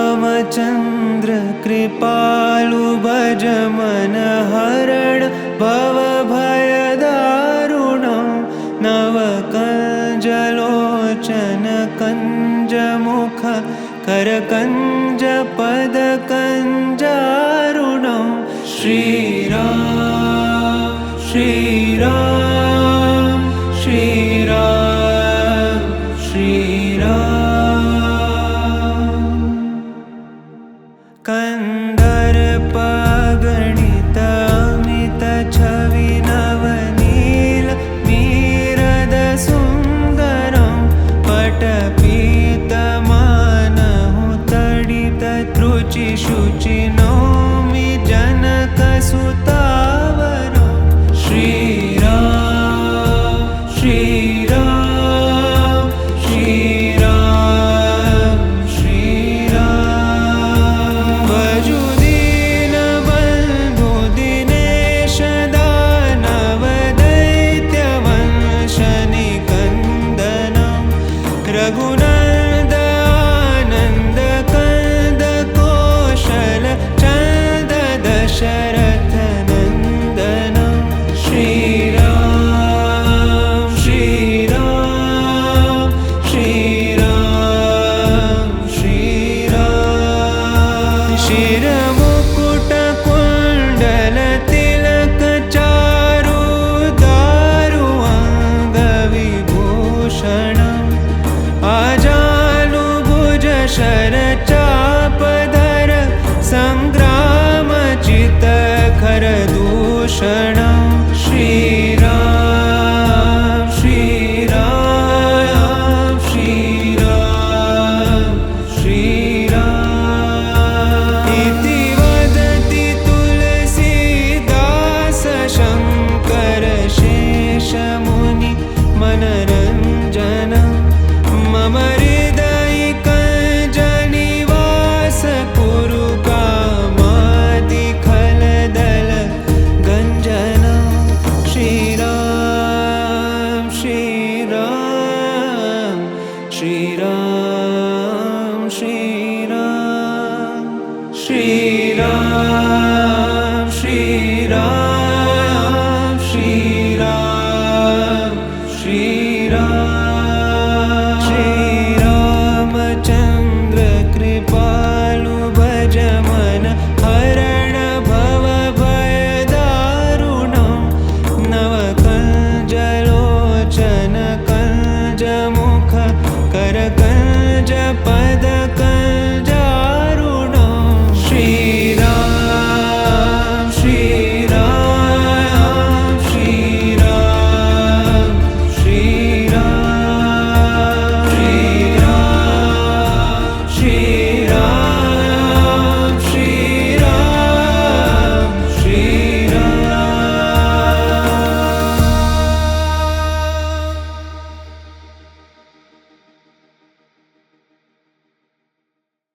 श्रीरामचन्द्र कृपालु भज मन हरण भवभयदारुणं नवकञ्जलोचन कञ्जमुख करकञ्ज पदकञ्जारुणं श्रीराम श्रीराम श्रीराम श्रीराम कन्दर्पगणित अमित छवि नवनील मीरद सुन्दरं पटपीतमानहु तडित त्रुचि शुचि नौमि जनकसुतावरं श्रीराम श्रीराम श्रीराम श्रीराम भजु दीनबन्धु दिनेश दानव दैत्यवंशनिकन्दनं रघुनन्द आनन्द कन्द कौशल चन्द दशरथ नन्दनं श्रीराम श्रीराम श्रीराम श्रीराम शिरमुकुट कुण्डल तिलक चारु दारु अङ्गविभूषणम् आजानुभुज शरचापधर सङ्ग्रामचित खरदूषणं श्रीराम श्रीराम श्रीराम श्रीराम इति वदति तुलसीदास शङ्कर शेषमुनि मनरञ्जनं मम हृदयिकञ्जनिवास कुरु कामादिखलदल गञ्जनं श्रीराम श्रीराम श्रीराम